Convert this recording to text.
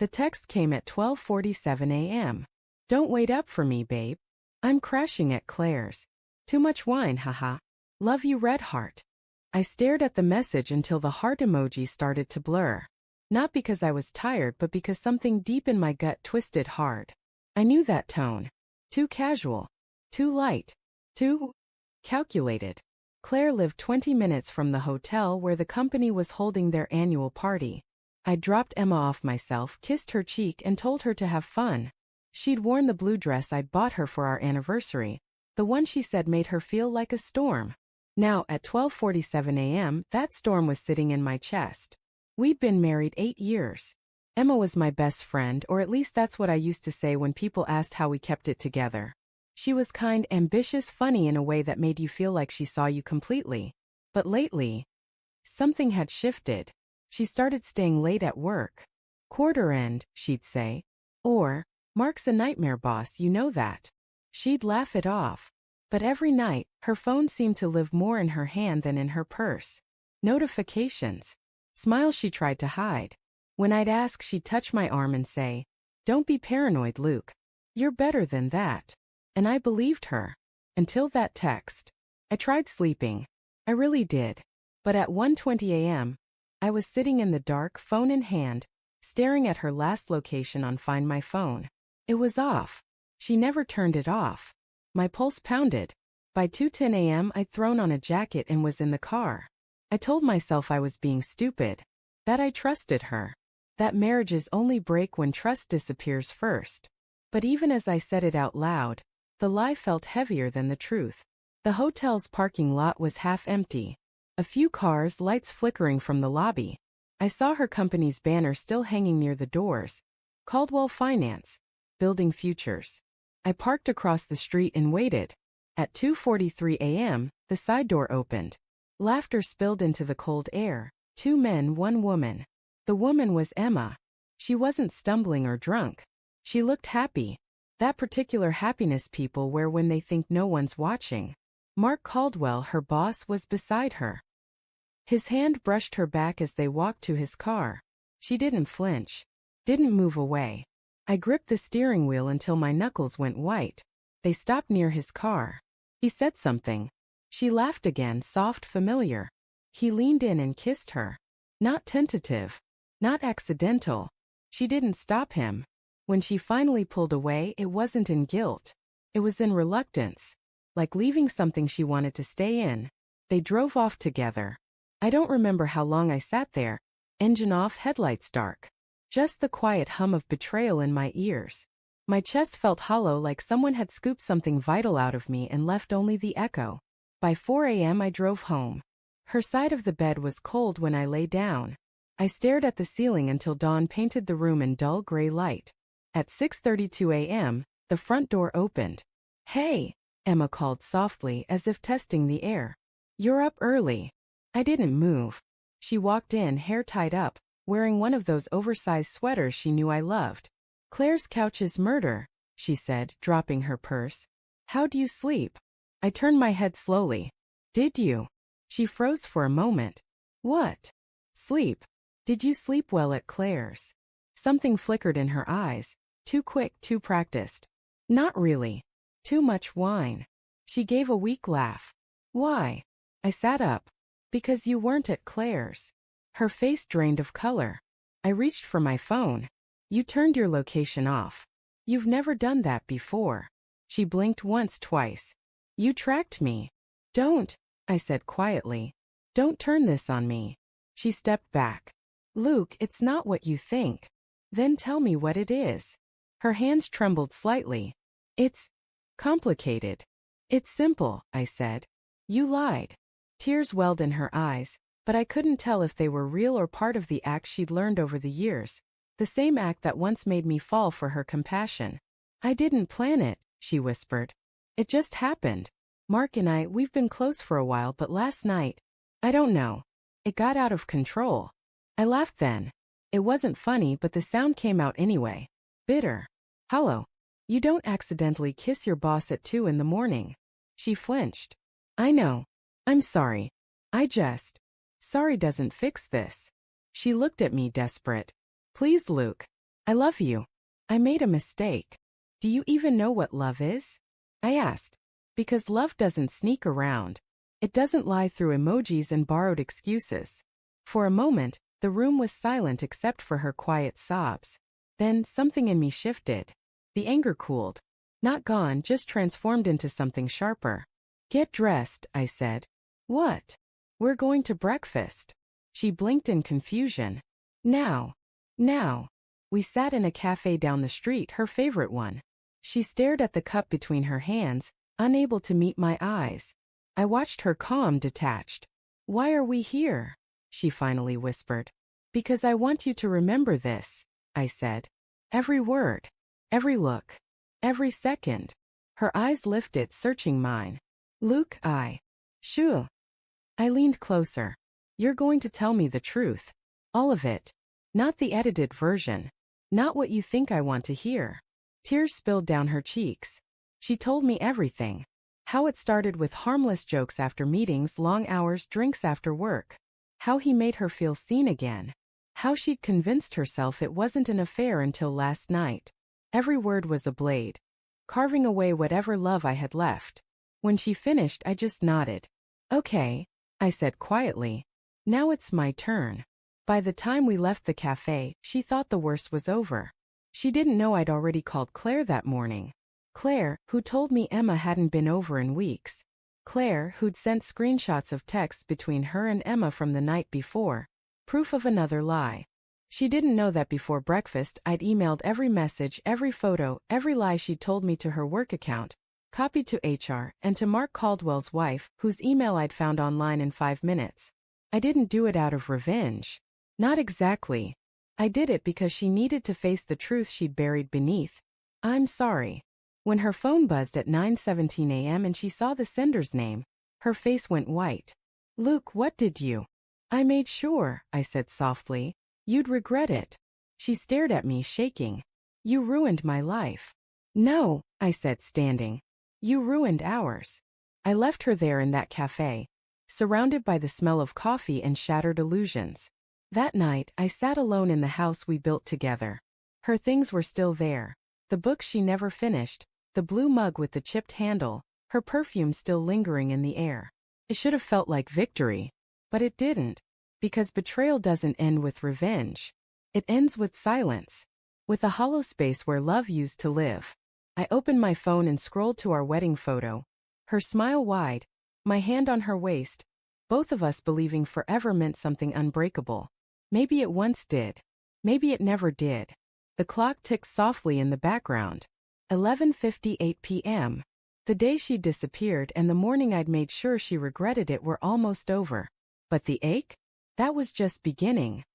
The text came at 12:47 a.m. Don't wait up for me, babe. I'm crashing at Claire's. Too much wine, haha. Love you, red heart. I stared at the message until the heart emoji started to blur. Not because I was tired, but because something deep in my gut twisted hard. I knew that tone. Too casual. Too light. Too calculated. Claire lived 20 minutes from the hotel where the company was holding their annual party. I dropped Emma off myself, kissed her cheek, and told her to have fun. She'd worn the blue dress I'd bought her for our anniversary, the one she said made her feel like a storm. Now, at 12:47 a.m., that storm was sitting in my chest. We'd been married 8 years. Emma was my best friend, or at least that's what I used to say when people asked how we kept it together. She was kind, ambitious, funny in a way that made you feel like she saw you completely. But lately, something had shifted. She started staying late at work. Quarter end, she'd say. Or, Mark's a nightmare, boss, you know that. She'd laugh it off. But every night, her phone seemed to live more in her hand than in her purse. Notifications. Smiles she tried to hide. When I'd ask, she'd touch my arm and say, "Don't be paranoid, Luke. You're better than that." And I believed her. Until that text. I tried sleeping. I really did. But at 1:20 a.m., I was sitting in the dark, phone in hand, staring at her last location on Find My Phone. It was off. She never turned it off. My pulse pounded. By 2:10 a.m., I'd thrown on a jacket and was in the car. I told myself I was being stupid. That I trusted her. That marriages only break when trust disappears first. But even as I said it out loud, the lie felt heavier than the truth. The hotel's parking lot was half empty. A few cars, lights flickering from the lobby. I saw her company's banner still hanging near the doors. Caldwell Finance. Building Futures. I parked across the street and waited. At 2:43 a.m., the side door opened. Laughter spilled into the cold air. 2 men, 1 woman. The woman was Emma. She wasn't stumbling or drunk. She looked happy. That particular happiness people wear when they think no one's watching. Mark Caldwell, her boss, was beside her. His hand brushed her back as they walked to his car. She didn't flinch. Didn't move away. I gripped the steering wheel until my knuckles went white. They stopped near his car. He said something. She laughed again, soft, familiar. He leaned in and kissed her. Not tentative. Not accidental. She didn't stop him. When she finally pulled away, it wasn't in guilt. It was in reluctance. Like leaving something she wanted to stay in. They drove off together. I don't remember how long I sat there, engine off, headlights dark. Just the quiet hum of betrayal in my ears. My chest felt hollow, like someone had scooped something vital out of me and left only the echo. By 4 a.m. I drove home. Her side of the bed was cold when I lay down. I stared at the ceiling until dawn painted the room in dull gray light. At 6:32 a.m., the front door opened. "Hey," Emma called softly, as if testing the air. "You're up early." I didn't move. She walked in, hair tied up, wearing one of those oversized sweaters she knew I loved. "Claire's couch is murder," she said, dropping her purse. "How do you sleep?" I turned my head slowly. "Did you?" She froze for a moment. "What?" "Sleep. Did you sleep well at Claire's?" Something flickered in her eyes. Too quick, too practiced. "Not really. Too much wine." She gave a weak laugh. "Why?" I sat up. "Because you weren't at Claire's." Her face drained of color. I reached for my phone. "You turned your location off. You've never done that before." She blinked once, twice. "You tracked me." "Don't," I said quietly. "Don't turn this on me." She stepped back. "Luke, it's not what you think." "Then tell me what it is." Her hands trembled slightly. "It's complicated." "It's simple," I said. "You lied." Tears welled in her eyes, but I couldn't tell if they were real or part of the act she'd learned over the years, the same act that once made me fall for her compassion. "I didn't plan it," she whispered. "It just happened. Mark and we've been close for a while, but last night, I don't know. It got out of control." I laughed then. It wasn't funny, but the sound came out anyway. Bitter. Hollow. "You don't accidentally kiss your boss at 2 in the morning." She flinched. "I know. I'm sorry. Sorry doesn't fix this." She looked at me, desperate. "Please, Luke." I love you. I made a mistake. Do you even know what love is? I asked. Because love doesn't sneak around. It doesn't lie through emojis and borrowed excuses. For a moment, the room was silent except for her quiet sobs. Then something in me shifted. The anger cooled. Not gone, just transformed into something sharper. Get dressed, I said. What? We're going to breakfast. She blinked in confusion. Now. Now. We sat in a cafe down the street, her favorite one. She stared at the cup between her hands, unable to meet my eyes. I watched her calm, detached. Why are we here? She finally whispered. Because I want you to remember this, I said. Every word. Every look. Every second. Her eyes lifted, searching mine. Luke, Sure. I leaned closer. You're going to tell me the truth. All of it. Not the edited version. Not what you think I want to hear. Tears spilled down her cheeks. She told me everything. How it started with harmless jokes after meetings, long hours, drinks after work. How he made her feel seen again. How she'd convinced herself it wasn't an affair until last night. Every word was a blade, carving away whatever love I had left. When she finished, I just nodded. Okay, I said quietly. Now it's my turn. By the time we left the cafe, she thought the worst was over. She didn't know I'd already called Claire that morning. Claire, who told me Emma hadn't been over in weeks. Claire, who'd sent screenshots of texts between her and Emma from the night before. Proof of another lie. She didn't know that before breakfast I'd emailed every message, every photo, every lie she'd told me to her work account, copied to HR, and to Mark Caldwell's wife, whose email I'd found online in 5 minutes. I didn't do it out of revenge. Not exactly. I did it because she needed to face the truth she'd buried beneath. I'm sorry. When her phone buzzed at 9:17 a.m. and she saw the sender's name, her face went white. Luke, what did you? I made sure, I said softly, you'd regret it. She stared at me, shaking. You ruined my life. No, I said, standing. You ruined ours. I left her there in that cafe, surrounded by the smell of coffee and shattered illusions. That night, I sat alone in the house we built together. Her things were still there. The books she never finished, the blue mug with the chipped handle, her perfume still lingering in the air. It should have felt like victory. But it didn't. Because betrayal doesn't end with revenge. It ends with silence. With a hollow space where love used to live. I opened my phone and scrolled to our wedding photo. Her smile wide, my hand on her waist, both of us believing forever meant something unbreakable. Maybe it once did. Maybe it never did. The clock ticked softly in the background. 11:58 p.m. The day she disappeared and the morning I'd made sure she regretted it were almost over. But the ache? That was just beginning.